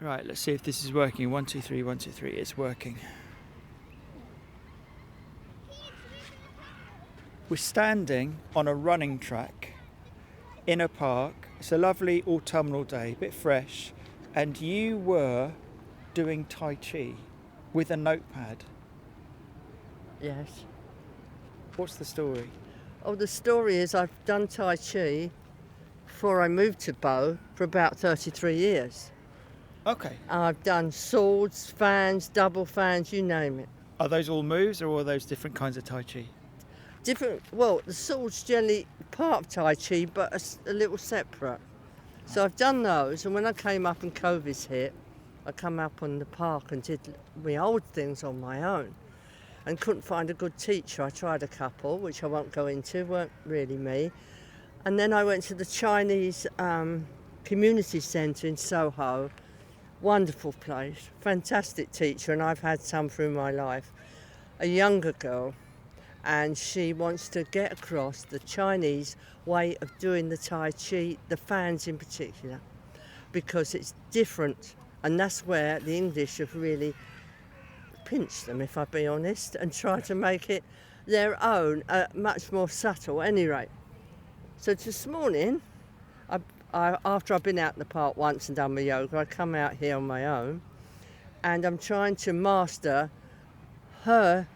Right, let's see if this is working. 1, 2, 3, 1, 2, 3. It's working. We're standing on a running track in a park. It's a lovely autumnal day, a bit fresh, and you were doing Tai Chi with a notepad. Yes. What's the story? Oh, the story is I've done Tai Chi before I moved to Bow for about 33 years. Okay. I've done swords, fans, double fans, you name it. Are those all moves or are those different kinds of Tai Chi? Well, the sword's generally part of Tai Chi, but a little separate. So I've done those, and when I came up and COVID's hit, I come up on the park and did my old things on my own and couldn't find a good teacher. I tried a couple, which I won't go into, weren't really me. And then I went to the Chinese community centre in Soho. Wonderful place, fantastic teacher, and I've had some through my life. A younger girl, and she wants to get across the Chinese way of doing the Tai Chi, the fans in particular, because it's different, and that's where the English have really pinched them, if I be honest, and tried to make it their own, much more subtle. Anyway, so this morning, after I've been out in the park once and done my yoga, I come out here on my own, and I'm trying to master her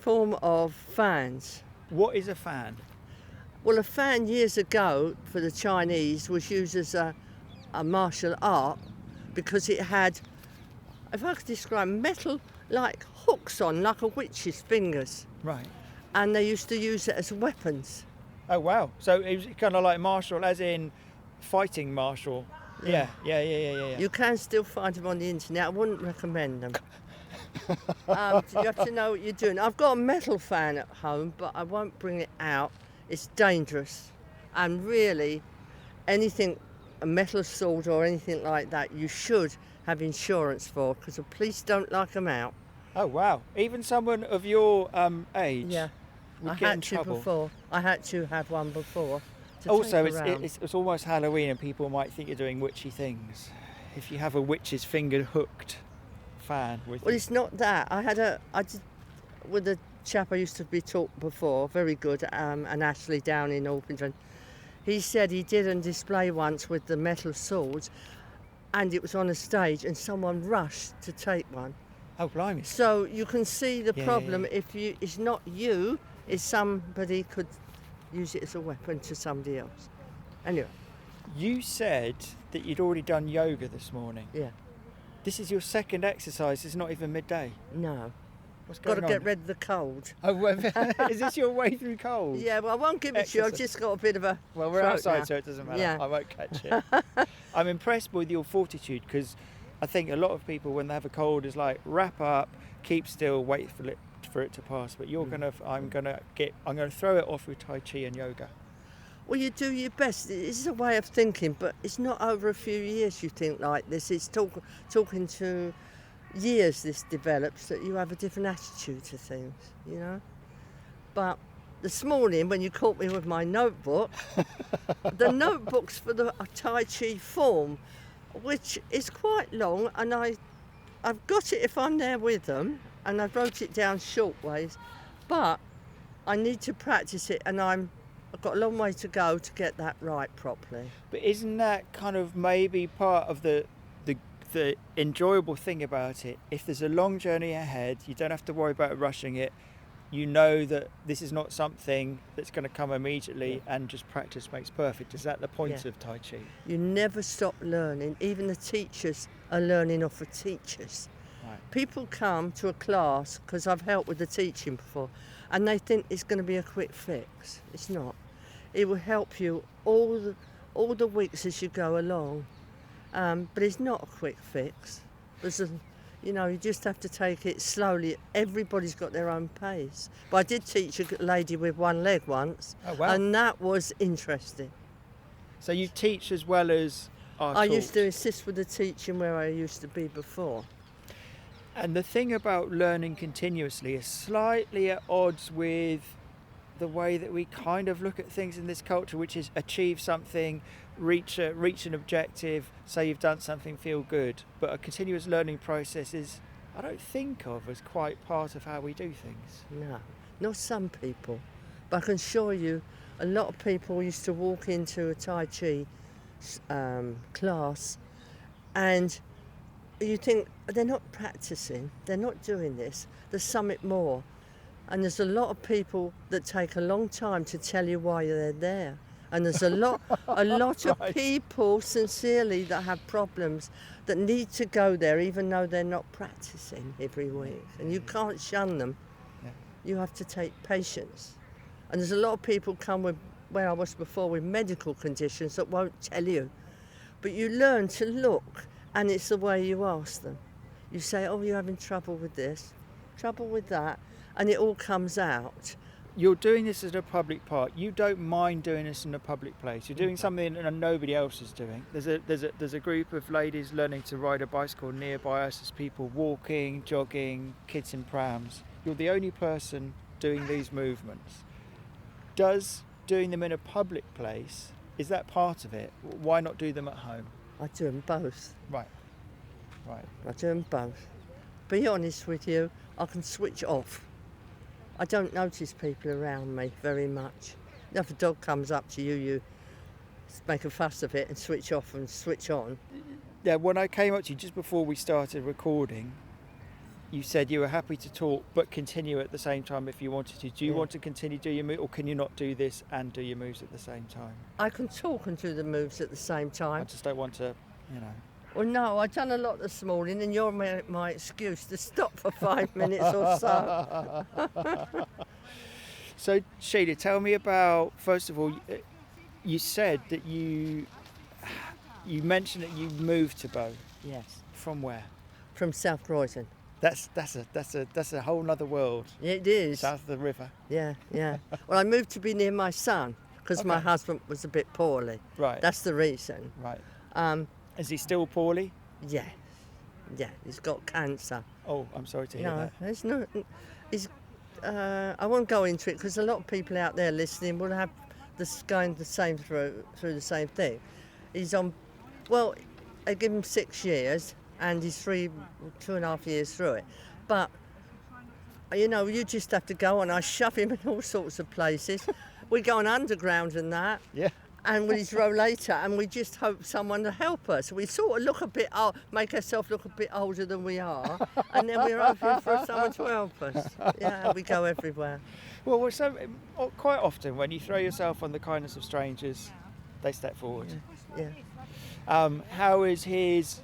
form of fans. What is a fan? Well, a fan years ago for the Chinese was used as a martial art because it had, if I could describe, metal like hooks on, like a witch's fingers. Right. And they used to use it as weapons. Oh, wow. So it was kind of like martial, as in fighting martial. Yeah. You can still find them on the internet. I wouldn't recommend them. You have to know what you're doing. I've got a metal fan at home, but I won't bring it out. It's dangerous. And really, anything, a metal sword or anything like that, you should have insurance for, because the police don't like them out. Oh, wow. Even someone of your age Yeah. would I get in had to trouble. before. I had to have one before. Also, take around. it's almost Halloween and people might think you're doing witchy things. If you have a witch's finger hooked fan with Well, you. it's not that. I did with a chap I used to be taught before, very good, and Ashley down in Orpington. He said he did a display once with the metal swords, and it was on a stage, and someone rushed to take one. Oh, blimey. So you can see the Yeah, problem. yeah. If it's not you, it's somebody could use it as a weapon to somebody else. Anyway, You said that you'd already done yoga this morning. yeah, This is your second exercise. It's not even midday. no. What's Got going to on? get rid of the cold. Oh, well, is this your way through cold? Yeah, well, I won't give it to you. I've Exercise. just got a bit of a Well, we're throat outside, now. so it doesn't matter. Yeah. I won't catch it. I'm impressed with your fortitude, because I think a lot of people, when they have a cold, is like wrap up, keep still, wait for it to pass. But you're I'm gonna throw it off with Tai Chi and yoga. Well, you do your best. This is a way of thinking, but it's not over a few years you think like this. It's talking to years this develops that you have a different attitude to things, you know. But this morning, when you caught me with my notebook, the notebook's for the Tai Chi form, which is quite long, and I've got it if I'm there with them, and I wrote it down short ways, but I need to practice it, and I've got a long way to go to get that right properly. But isn't that kind of maybe part of the enjoyable thing about it? If there's a long journey ahead, you don't have to worry about rushing it. You know that this is not something that's going to come immediately, and just practice makes perfect. Is that the point of Tai Chi? You never stop learning. Even the teachers are learning off of teachers. Right. People come to a class, because I've helped with the teaching before, and they think it's going to be a quick fix. It's not. It will help you all the weeks as you go along. But it's not a quick fix. You just have to take it slowly. Everybody's got their own pace. But I did teach a lady with one leg once, Oh, wow. and that was interesting. So you teach as well as are I taught. used to assist with the teaching where I used to be before. And the thing about learning continuously is slightly at odds with the way that we kind of look at things in this culture, which is achieve something reach an objective, say you've done something, feel good. But a continuous learning process is, I don't think of as quite part of how we do things. No, not some people. But I can assure you, a lot of people used to walk into a Tai Chi class and you think they're not practicing, they're not doing this, there's something more. And there's a lot of people that take a long time to tell you why they're there. And there's a lot Right. of people, sincerely, that have problems that need to go there even though they're not practicing every week. And you can't shun them. Yeah. You have to take patience. And there's a lot of people come with, where I was before, with medical conditions that won't tell you. But you learn to look, and it's the way you ask them. You say, oh, you're having trouble with this, trouble with that, and it all comes out. You're doing this at a public park. You don't mind doing this in a public place. You're doing something that nobody else is doing. There's a group of ladies learning to ride a bicycle nearby us. There's people walking, jogging, kids in prams. You're the only person doing these movements. Does doing them in a public place, is that part of it? Why not do them at home? I do them both. Right. I do them both. Be honest with you, I can switch off. I don't notice people around me very much. If a dog comes up to you, you make a fuss of it and switch off and switch on. Yeah, when I came up to you just before we started recording, you said you were happy to talk but continue at the same time if you wanted to. Do you want to continue do your move, or can you not do this and do your moves at the same time? I can talk and do the moves at the same I time. just don't want to, you know. Well, no, I've done a lot this morning and you're my excuse to stop for 5 minutes or so. So, Sheila, tell me about, first of all, you said that you mentioned that you moved to Bow. Yes. From where? From South Croydon. That's a whole nother world. It is. South of the river. Yeah. Well, I moved to be near my son because my husband was a bit poorly. Right. That's the reason. Right. Is he still poorly? Yeah, he's got cancer. Oh, I'm sorry to hear that. There's no. I won't go into it because a lot of people out there listening will have going the same through the same thing. He's on. Well, I give him 6 years, and he's 2.5 years through it. But you just have to go, and I shove him in all sorts of places. We're going underground and that. Yeah. And with his rollator, and we just hope someone to help us. We sort of look a bit old, make ourselves look a bit older than we are, and then we're hoping for someone to help us. Yeah, we go everywhere. Well, quite often when you throw yourself on the kindness of strangers, they step forward. Yeah. How is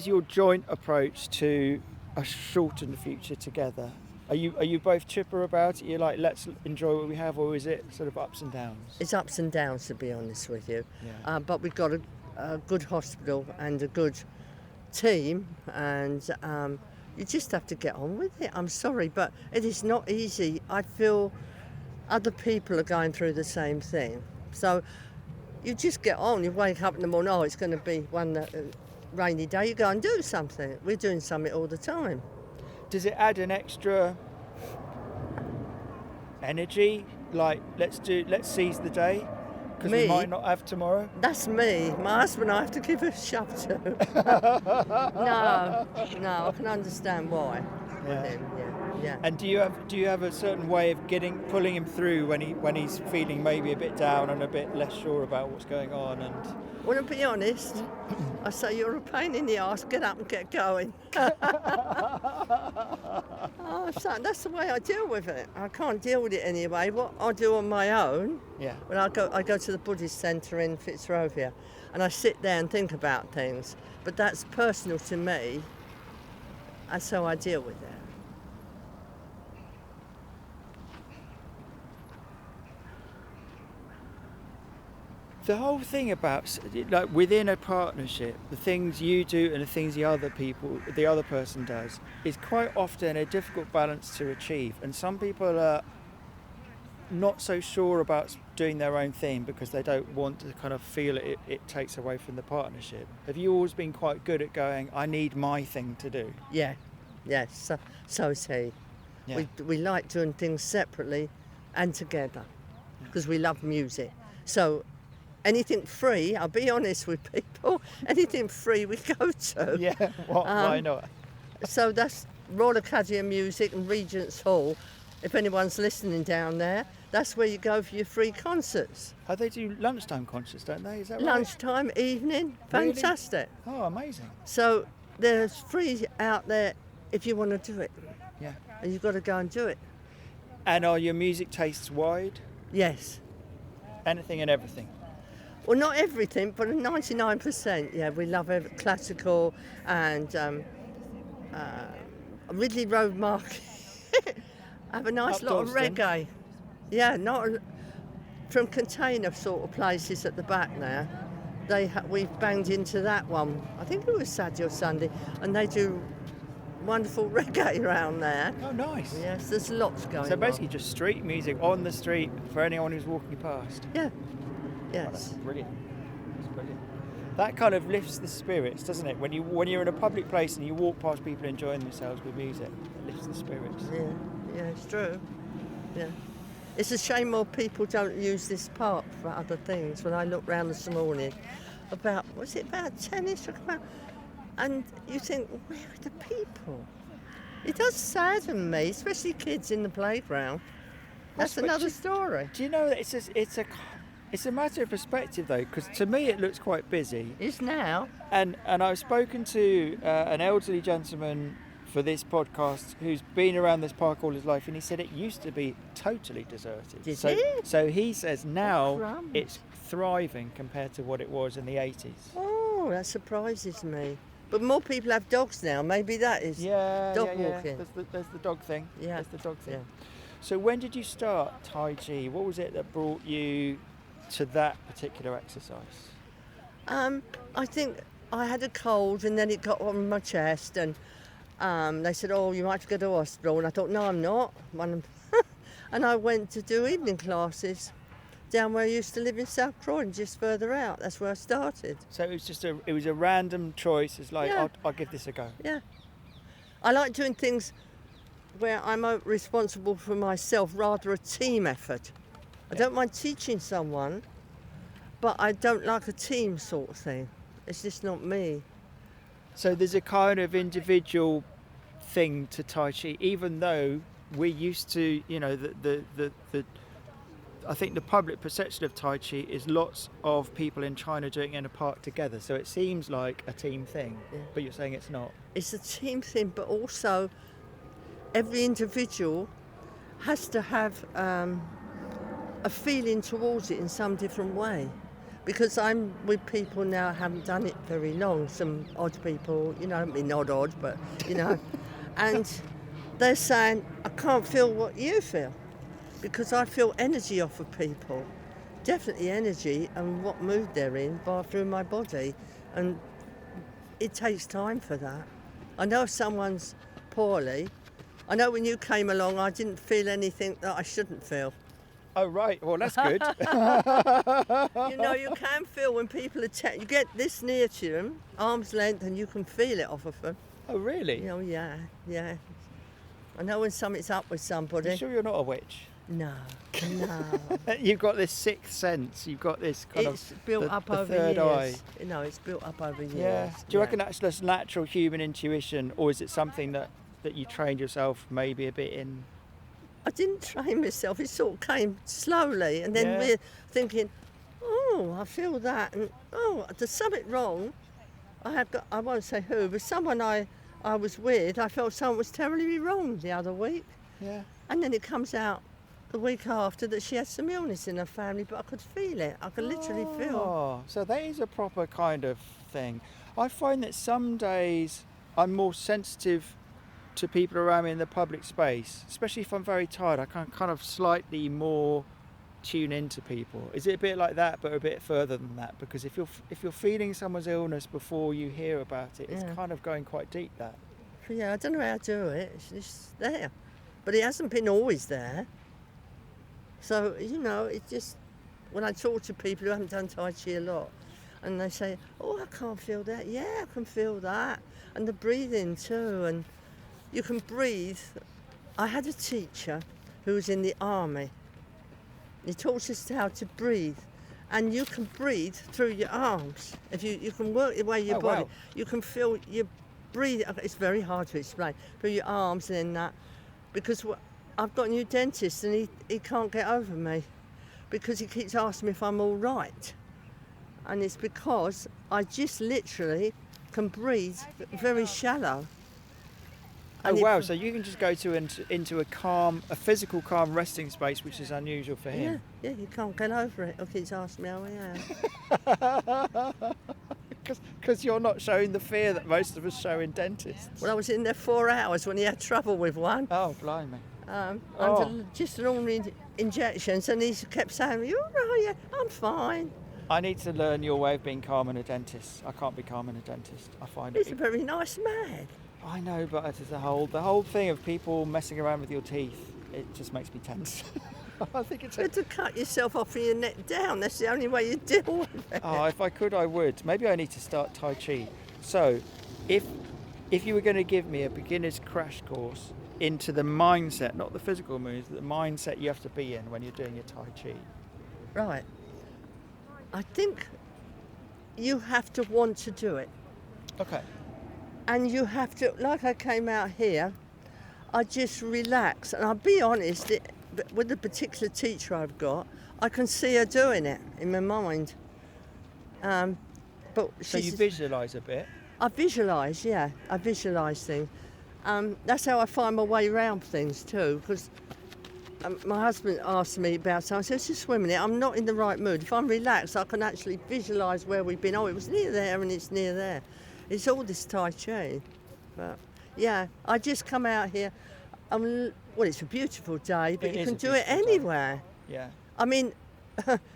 your joint approach to a shortened future together? Are you both chipper about it? You're like, let's enjoy what we have, or is it sort of ups and downs? It's ups and downs, to be honest with you. Yeah. But we've got a good hospital and a good team, and you just have to get on with it. I'm sorry, but it is not easy. I feel other people are going through the same thing. So you just get on. You wake up in the morning, it's going to be one rainy day. You go and do something. We're doing something all the time. Does it add an extra energy? Like, let's seize the day, because we might not have tomorrow. That's me. My husband I have to give a shove to. No, I can understand why. Yeah. And do you have a certain way of pulling him through when he's feeling maybe a bit down and a bit less sure about what's going on? And well, to be honest, I say you're a pain in the arse. Get up and get going. So that's the way I deal with it. I can't deal with it anyway. What I do on my own, when I go to the Buddhist centre in Fitzrovia, and I sit there and think about things. But that's personal to me. That's how I deal with it. the whole thing about, like, within a partnership, the things you do and the things the other person does, is quite often a difficult balance to achieve. And some people are not so sure about doing their own thing because they don't want to kind of feel it takes away from the partnership. Have you always been quite good at going, I need my thing to do? Yeah, so is he. Yeah. We like doing things separately and together because we love music. So anything free, I'll be honest with people, anything free we go to. Yeah, why not? So that's Royal Academy of Music and Regent's Hall. If anyone's listening down there, that's where you go for your free concerts. Oh, they do lunchtime concerts, don't they? Is that right? Lunchtime, evening, Really? fantastic. Oh, amazing. So there's free out there if you want to do it. Yeah. And you've got to go and do it. And are your music tastes wide? Yes. Anything and everything? Well, not everything, but 99%. Yeah, we love classical and Ridley Road Market. Have a nice Up lot of Dalston. reggae. Yeah, from container sort of places at the back there. We've banged into that one. I think it was Saturday or Sunday, and they do wonderful reggae around there. Oh, nice. Yes, there's lots going on. So basically just street music on the street for anyone who's walking past. Yeah. Oh, Yes. that's brilliant. That's brilliant. That kind of lifts the spirits, doesn't it? When you're in a public place and you walk past people enjoying themselves with music, it lifts the spirits. Yeah, it's true. Yeah. It's a shame more people don't use this park for other things. When I looked round this morning, about 10ish? And you think, where are the people? It does sadden me, especially kids in the playground. That's another story. Do you know that it's a matter of perspective though, because to me it looks quite busy. It's now. And I've spoken to an elderly gentleman for this podcast who's been around this park all his life, and he said it used to be totally deserted. Did he? So he says now crumbs. it's thriving compared to what it was in the 80s. Oh, that surprises me. But more people have dogs now. Maybe that is dog walking. There's the dog thing. Yeah. There's the dog thing. Yeah. So when did you start Tai Chi? What was it that brought you to that particular exercise? I think I had a cold and then it got on my chest and they said, oh, you might have to go to the hospital. And I thought, no, I'm not. And I went to do evening classes down where I used to live in South Croydon, just further out. That's where I started. So it was a random choice. It's like, Yeah. I'll give this a go. Yeah. I like doing things where I'm responsible for myself, rather a team effort. I don't mind teaching someone, but I don't like a team sort of thing. It's just not me. So there's a kind of individual thing to Tai Chi, even though we're used to, I think the public perception of Tai Chi is lots of people in China doing it in a park together. So it seems like a team thing, Yeah. but you're saying it's not. It's a team thing, but also every individual has to have a feeling towards it in some different way. Because I'm with people now who haven't done it very long, some odd people, I mean not odd, but, and they're saying, I can't feel what you feel, because I feel energy off of people, definitely energy and what mood they're in through my body, and it takes time for that. I know if someone's poorly, I know when you came along I didn't feel anything that I shouldn't feel. Oh, right. Well, that's good. You can feel when people attack. You get this near to them, arm's length, and you can feel it off of them. Oh, really? Yeah. I know when something's up with somebody. You sure you're not a witch? No. You've got this sixth sense. You've got this kind It's built up the over third years. eye. It's built up over years. Yeah. Do you reckon that's just natural human intuition, or is it something that you trained yourself maybe a bit in? I didn't train myself. It sort of came slowly, and then we're thinking, oh, I feel that, and oh, there's something wrong. I won't say who, but someone I was with, I felt someone was terribly wrong the other week. Yeah. And then it comes out the week after that she had some illness in her family, but I could feel it. I could literally feel. Oh, so that is a proper kind of thing. I find that some days I'm more sensitive to people around me in the public space, especially if I'm very tired. I can kind of slightly more tune into people. Is it a bit like that, but a bit further than that? Because if you're feeling someone's illness before you hear about it, it's kind of going quite deep. That. Yeah, I don't know how to do it. It's just there, but it hasn't been always there. So it's just when I talk to people who haven't done Tai Chi a lot, and they say, "Oh, I can't feel that." Yeah, I can feel that, and the breathing too, and you can breathe. I had a teacher who was in the army. He taught us how to breathe, and you can breathe through your arms. If you can work your way your Oh, body, wow. you can feel your breathe. It's very hard to explain through your arms and then that, because I've got a new dentist and he can't get over me because he keeps asking me if I'm all right, and it's because I just literally can breathe very shallow. Oh And wow! if- So you can just go into a physical calm resting space, which is unusual for him. Yeah, you can't get over it. He keeps asking me how I am. Because you're not showing the fear that most of us show in dentists. Well, I was in there 4 hours when he had trouble with one. Oh, blimey. Under Oh. just an ordinary injections, and he kept saying, "You all right? Yeah, I'm fine." I need to learn your way of being calm in a dentist. I can't be calm in a dentist. I find He's a it. very nice man. I know, but it's the whole thing of people messing around with your teeth. It just makes me tense. I think it's. You had to cut yourself off and your neck down. That's the only way you deal with it. Oh, if I could, I would. Maybe I need to start Tai Chi. So, if you were going to give me a beginner's crash course into the mindset, not the physical moves, but the mindset you have to be in when you're doing your Tai Chi. Right. I think you have to want to do it. Okay. And you have to, like I came out here, I just relax. And I'll be honest, with the particular teacher I've got, I can see her doing it in my mind. But So you visualise a bit. I visualise, yeah. I visualise things. That's how I find my way around things too, because my husband asked me about something. I said, just swim in it. I'm not in the right mood. If I'm relaxed, I can actually visualise where we've been. Oh, it was near there and it's near there. It's all this Tai Chi. But yeah, I just come out here. Well, it's a beautiful day, but It you is can a do it beautiful day. anywhere. Yeah. I mean,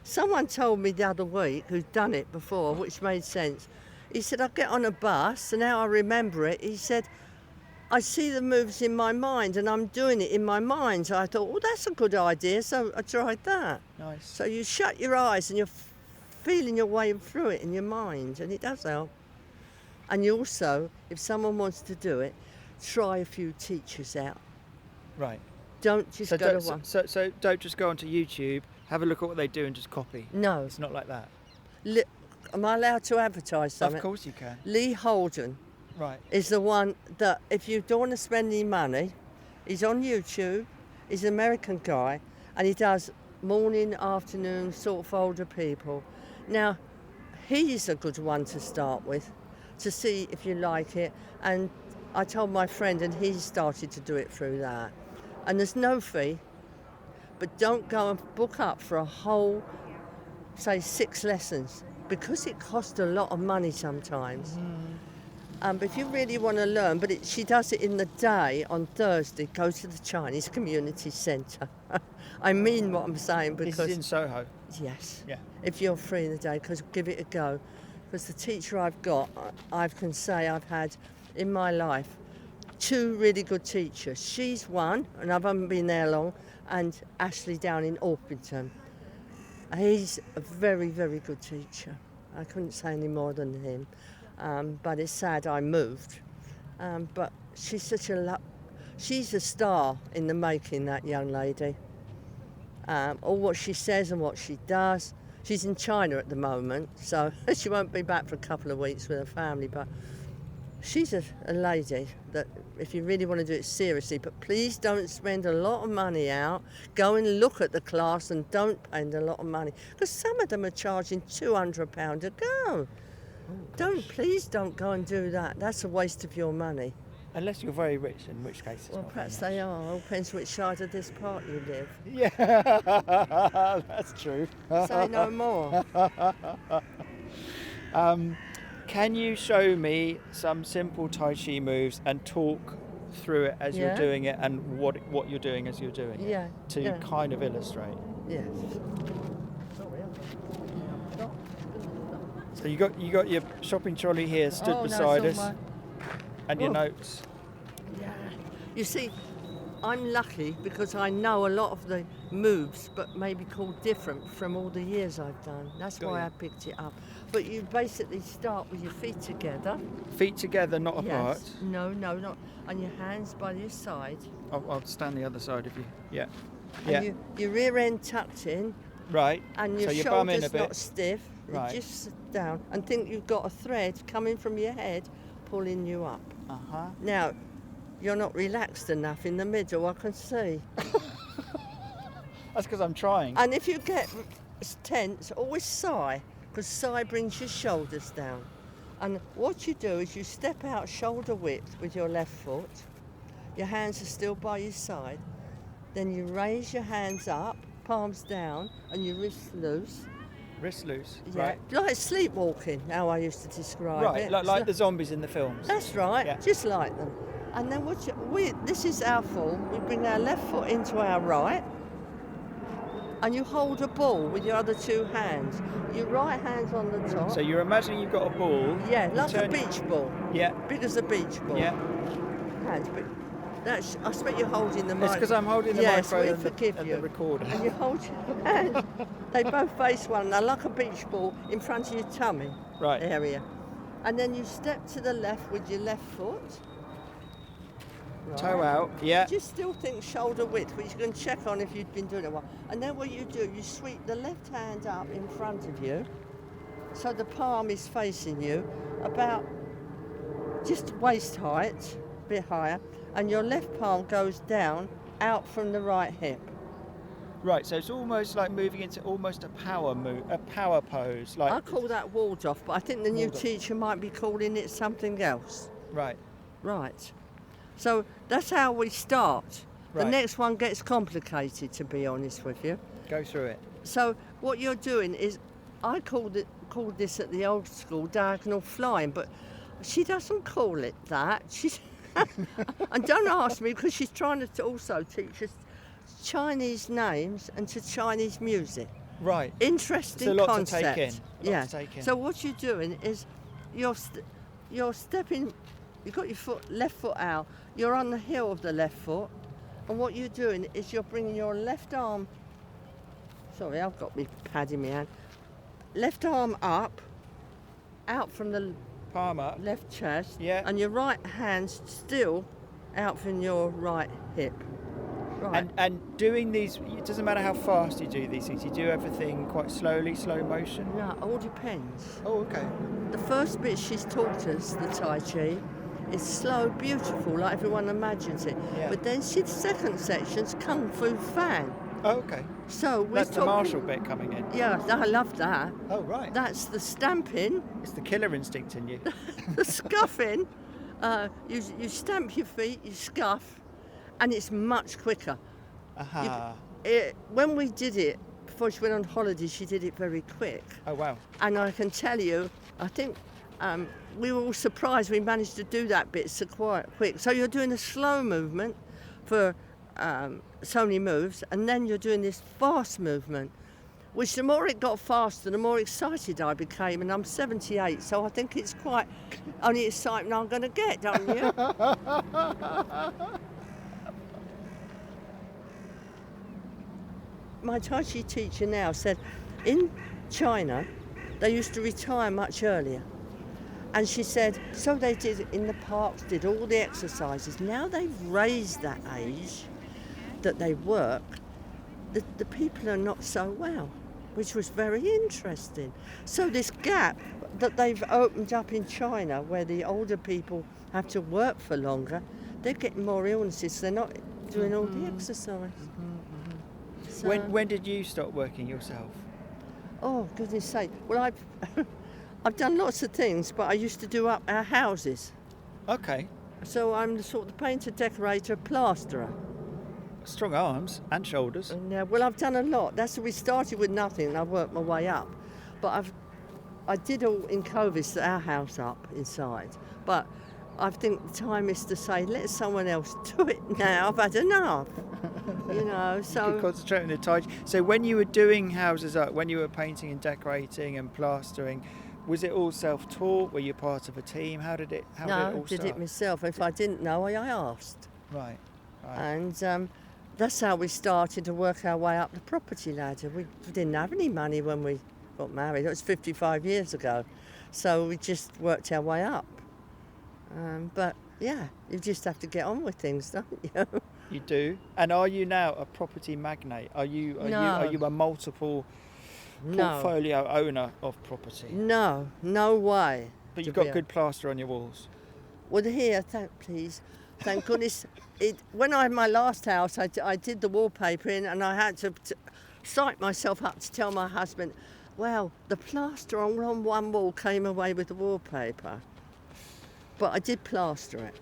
someone told me the other week who'd done it before, which made sense. He said, I get on a bus, and now I remember it. He said, I see the moves in my mind, and I'm doing it in my mind. So I thought, well, that's a good idea. So I tried that. Nice. So you shut your eyes, and you're feeling your way through it in your mind, and it does help. And you also, if someone wants to do it, try a few teachers out. Right. Don't just So go don't, to one. so don't just go onto YouTube, have a look at what they do and just copy. No. It's not like that. Am I allowed to advertise something? Of course you can. Lee Holden Right. is the one that, if you don't want to spend any money, he's on YouTube. He's an American guy, and he does morning, afternoon, sort of older people. Now, he's a good one to start with, to see if you like it. And I told my friend, and he started to do it through that. And there's no fee, but don't go and book up for a whole, say, 6 lessons, because it costs a lot of money sometimes. But if you really want to learn, but she does it in the day on Thursday, go to the Chinese Community Centre. I mean what I'm saying, because... This is in Soho. Yes. Yeah. If you're free in the day, because give it a go. Because the teacher I've got, I can say I've had in my life 2 really good teachers. She's one, and I haven't been there long, and Ashley down in Orpington. He's a very, very good teacher. I couldn't say any more than him. But it's sad I moved. But she's such she's a star in the making, that young lady. All what she says and what she does. She's in China at the moment, so she won't be back for a couple of weeks with her family, but she's a lady that, if you really want to do it seriously, but please don't spend a lot of money out. Go and look at the class and don't spend a lot of money, because some of them are charging £200 a go. Please don't go and do that. That's a waste of your money. Unless you're very rich, in which case it's Well, not perhaps very they are. All depends which side of this park you live. much. Yeah, that's true. Say no more. Can you show me some simple Tai Chi moves and talk through it as you're Yeah. doing it, and what you're doing as you're doing it? Yeah. To yeah. kind of illustrate. Yes. So you got your shopping trolley here stood Oh, no, beside it's us, on and your Oh. notes. Yeah. You see, I'm lucky because I know a lot of the moves, but maybe called different from all the years I've done. That's Got why you. I picked it up. But you basically start with your feet together. Feet together, not apart. Yes. No, not. And your hands by your side. I'll stand the other side of you. Yeah. And Yeah. your rear end tucked in, Right. And your so you're bumming a shoulders bit. not stiff. Right. You just sit down and think you've got a thread coming from your head, pulling you up. Uh-huh. Now, you're not relaxed enough in the middle, I can see. That's because I'm trying. And if you get tense, always sigh, because sigh brings your shoulders down. And what you do is you step out shoulder width with your left foot. Your hands are still by your side. Then you raise your hands up, palms down, and your wrists loose. Wrist loose. Yeah, Right. like sleepwalking, how I used to describe Right. it. Like the zombies in the films. That's right, Yeah. just like them. And then this is our form. We bring our left foot into our right, and you hold a ball with your other two hands. Your right hand's on the top. So you're imagining you've got a ball. Yeah, like a turn- beach ball. Yeah. Big as a beach ball. Yeah. Hands, but I expect you're holding the mic. It's because I'm holding the Yes, microphone we and forgive and you. the recorder. And you hold your hands. They both face one another, like a beach ball, in front of your tummy Right. area. And then you step to the left with your left foot. Right. Toe out. Yeah. You still think shoulder width, which you can check on if you've been doing it a while. And then what you do, you sweep the left hand up in front of you, so the palm is facing you, about just waist height, a bit higher, and your left palm goes down, out from the right hip. Right. So it's almost like moving into almost a power pose. Like. I call that walled off, but I think the new Walled off. teacher might be calling it something else. Right. Right. So that's how we start. The Right. next one gets complicated, to be honest with you. Go through it. So what you're doing is, I called this at the old school diagonal flying, but she doesn't call it that. She's and don't ask me, because she's trying to also teach us Chinese names and to Chinese music. Right. Interesting It's a lot concept. to take in. Yeah. To take in. So what you're doing is you're stepping. You've got your left foot out. You're on the heel of the left foot, and what you're doing is you're bringing your left arm. Sorry, I've got me pad in my hand. Left arm up, out from the Palm up. left chest, Yeah. and your right hand still out from your right hip. Right. And doing these, it doesn't matter how fast you do these things. You do everything quite slowly, slow motion. No, it all depends. Oh, okay. The first bit she's taught us, the Tai Chi, is slow, beautiful, like everyone imagines it. Yeah. But then the second section's Kung Fu Fan. Oh, okay. So we're That's the talking- martial bit coming in. Yeah, I love that. Oh, right. That's the stamping, It's the killer instinct in you. the scuffing. You stamp your feet, you scuff, and it's much quicker. Aha. When we did it, before she went on holiday, she did it very quick. Oh, wow. And I can tell you, I think we were all surprised we managed to do that bit so quite quick. So you're doing a slow movement for so many moves, and then you're doing this fast movement, which the more it got faster, the more excited I became. And I'm 78, so I think it's quite only excitement I'm going to get, don't you? My Tai Chi teacher now said in China they used to retire much earlier, and she said so they did in the parks, did all the exercises. Now they've raised that age that they work, the people are not so well, which was very interesting. So this gap that they've opened up in China, where the older people have to work for longer, they're getting more illnesses. They're not doing all the exercise. So, When did you stop working yourself? oh goodness sake! Well, I've done lots of things, but I used to do up our houses. Okay. So I'm the sort of painter, decorator, plasterer. Strong arms and shoulders. And, well, I've done a lot. We started with nothing, and I worked my way up. But I did all in Covis, our house up inside. But I think the time is to say, let someone else do it now. I've had enough. You know, You so could concentrate on the Tai Chi. So when you were doing houses up, when you were painting and decorating and plastering, was it all self-taught? Were you part of a team? How did it all no, start? did it myself. If I didn't know, I asked. Right. And that's how we started to work our way up the property ladder. We didn't have any money when we got married. It was 55 years ago. So we just worked our way up. But yeah, you just have to get on with things, don't you? You do. And are you now a property magnate? Are you a multiple No. portfolio owner of property? No, no way. But to you've got be good plaster on your walls. Well, here, please. Thank goodness. When I had my last house, I did the wallpaper in, and I had to psych myself up to tell my husband, well, the plaster on one wall came away with the wallpaper. But I did plaster it.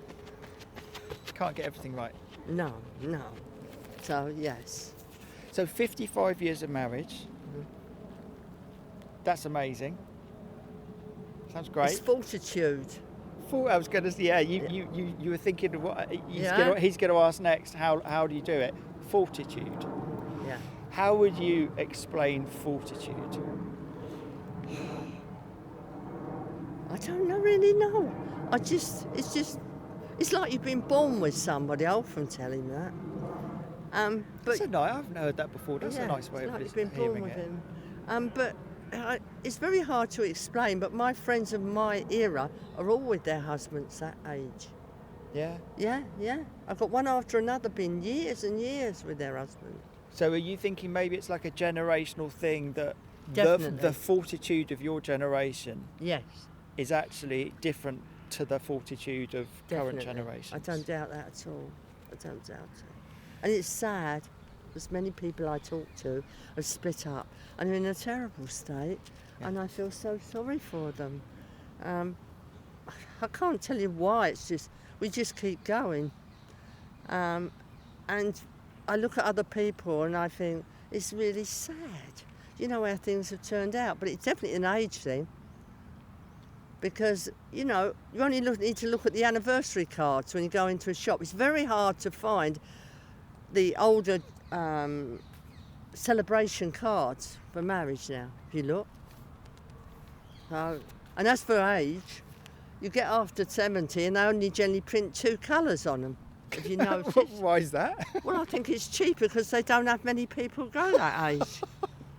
Can't get everything right. No. So, yes. So 55 years of marriage. That's amazing. Sounds great. It's fortitude. I was going to say, yeah, you were thinking of what he's going to ask next. How do you do it? Fortitude. Yeah. How would you explain fortitude? I don't really know. It's like you've been born with somebody. I often tell him that. But I haven't heard that before. That's a nice way it's of like you've been born hearing with it. him. But it's very hard to explain. But my friends of my era are all with their husbands that age. Yeah. Yeah. I've got one after another been years and years with their husband. So are you thinking maybe it's like a generational thing that Definitely. the fortitude of your generation Yes, is actually different to the fortitude of current definitely. generations? I don't doubt that at all. I don't doubt it. And it's sad. There's many people I talk to are split up and are in a terrible state, and I feel so sorry for them. I can't tell you why. It's just we just keep going, and I look at other people and I think it's really sad. You know how things have turned out, but it's definitely an age thing. Because, you only need to look at the anniversary cards when you go into a shop. It's very hard to find the older celebration cards for marriage now, if you look. And as for age, you get after 70 and they only generally print 2 colours on them, if you notice. Why is that? Well, I think it's cheaper because they don't have many people go that age.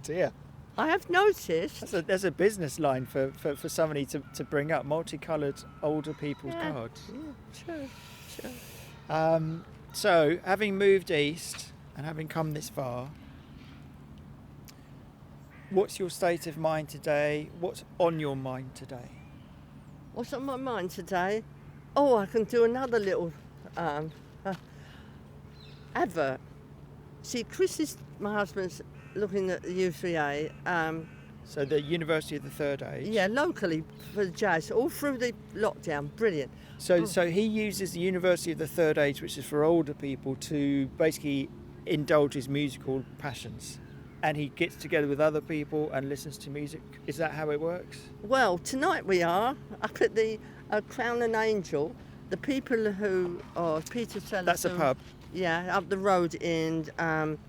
Dear. I have noticed. There's a business line for somebody to bring up multicoloured older people's cards. Yeah, sure. So, having moved east and having come this far, what's your state of mind today? What's on your mind today? What's on my mind today? Oh, I can do another little advert. See, my husband's looking at the U3A. So the University of the Third Age. Yeah, locally for the jazz, all through the lockdown. Brilliant. So he uses the University of the Third Age, which is for older people, to basically indulge his musical passions. And he gets together with other people and listens to music. Is that how it works? Well, tonight we are up at the Crown and Angel. The people who are Peter Sellers. That's a pub. Yeah, up the road in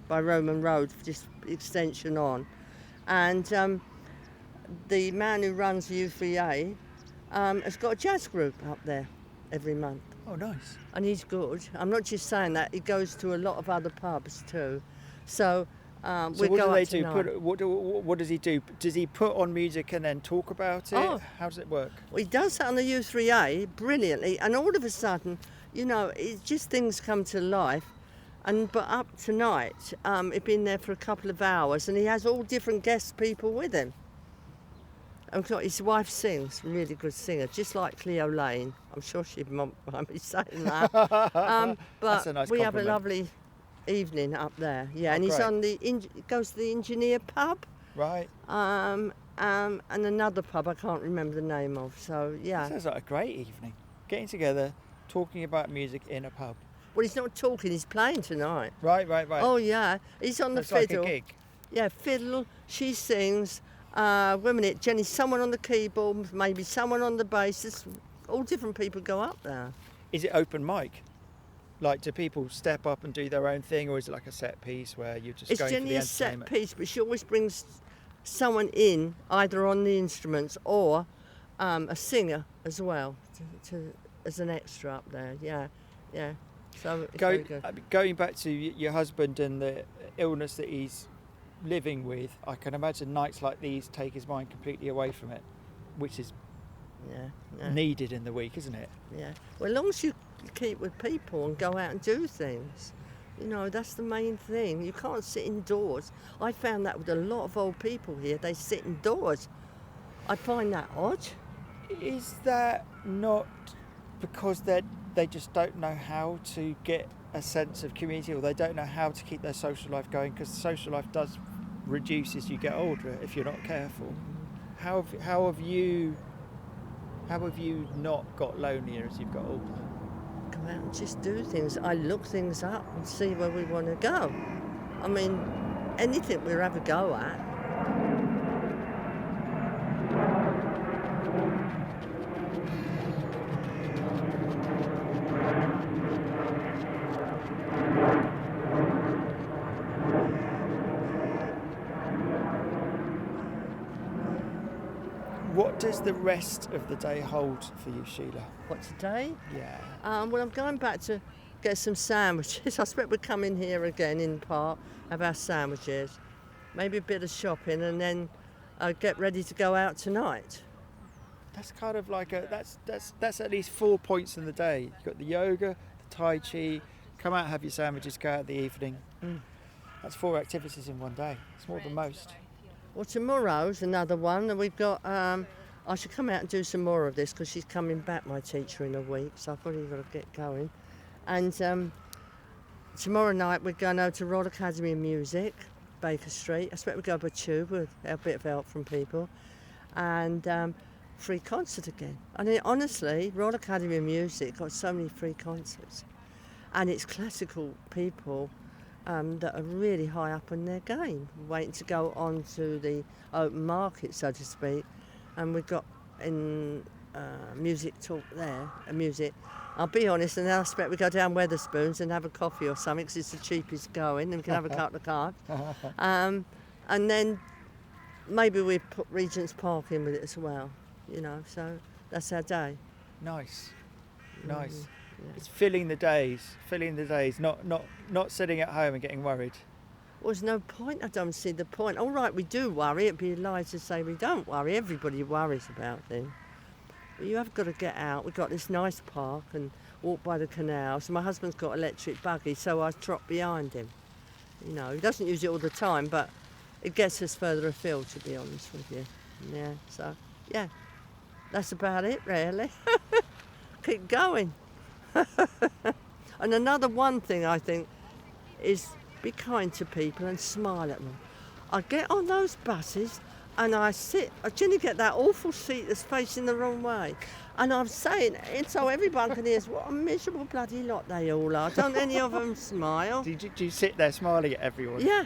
by Roman Road, just extension on. And the man who runs the U3A has got a jazz group up there every month. Oh, nice. And he's good. I'm not just saying that. He goes to a lot of other pubs too. So we what go do up they do? tonight. What does he do? Does he put on music and then talk about it? Oh. How does it work? Well, he does that on the U3A brilliantly, and all of a sudden, it's just things come to life. But up tonight, he'd been there for a couple of hours, and he has all different guest people with him. And his wife sings, really good singer, just like Cleo Lane. I'm sure she'd mind me saying that. But That's a nice we have a compliment. lovely evening up there. Yeah, and he's great. on goes to the Engineer pub. Right. And another pub I can't remember the name of. So yeah. Sounds like a great evening. Getting together, talking about music in a pub. Well, he's not talking; he's playing tonight. Right. Oh yeah, he's on the It's fiddle. like a gig. Yeah, fiddle. She sings. Wait a minute, Jenny. Someone on the keyboard, maybe someone on the bass. There's all different people go up there. Is it open mic? Like, do people step up and do their own thing, or is it like a set piece where you're just It's going for generally the a set entertainment? piece, but she always brings someone in, either on the instruments or a singer as well, as an extra up there. Yeah. So it's very good. Going back to your husband and the illness that he's living with, I can imagine nights like these take his mind completely away from it, which is Yeah. needed in the week, isn't it? Yeah. Well, as long as you keep with people and go out and do things, You know, that's the main thing. You can't sit indoors. I found that with a lot of old people here, they sit indoors. I find that odd. Is that not because they just don't know how to get a sense of community, or they don't know how to keep their social life going? Because social life does reduce as you get older if you're not careful. How have you not got lonelier as you've got older? Go out and just do things. I look things up and see where we want to go. I mean, anything we'll have a go at. What does the rest of the day hold for you, Sheila? What, today? Yeah. Well, I'm going back to get some sandwiches. I expect we'll come in here again in the park, have our sandwiches, maybe a bit of shopping, and then get ready to go out tonight. That's kind of like that's at least 4 points in the day. You've got the yoga, the tai chi, come out, have your sandwiches, go out in the evening. That's 4 activities in one day. It's more than most. Well, tomorrow's another one, and we've got. I should come out and do some more of this because she's coming back, my teacher, in a week, so I've probably got to get going. And tomorrow night we're going over to Royal Academy of Music, Baker Street. I expect we'll go by tube with a bit of help from people, and free concert again. I mean, honestly, Royal Academy of Music got so many free concerts, and it's classical people. That are really high up in their game, waiting to go on to the open market, so to speak. And we've got in music talk there, music. I'll be honest, and then I expect we go down Weatherspoons and have a coffee or something, because it's the cheapest going, and we can have a couple of cards. And then maybe we put Regent's Park in with it as well, you know, so that's our day. Nice. Yeah. It's filling the days, not sitting at home and getting worried. Well, there's no point. I don't see the point. All right, we do worry. It'd be a lie to say we don't worry. Everybody worries about things. But you have got to get out. We've got this nice park and walk by the canal. So my husband's got an electric buggy, so I trot behind him. You know, he doesn't use it all the time, but it gets us further afield, to be honest with you. Yeah, so, yeah, that's about it, really. Keep going. And another one thing I think is be kind to people and smile at them. I get on those buses and I generally get that awful seat that's facing the wrong way. And I'm saying it so everyone can hear what a miserable bloody lot they all are. Don't any of them smile? Do you sit there smiling at everyone? Yeah.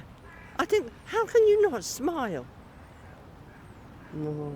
I think, how can you not smile? No.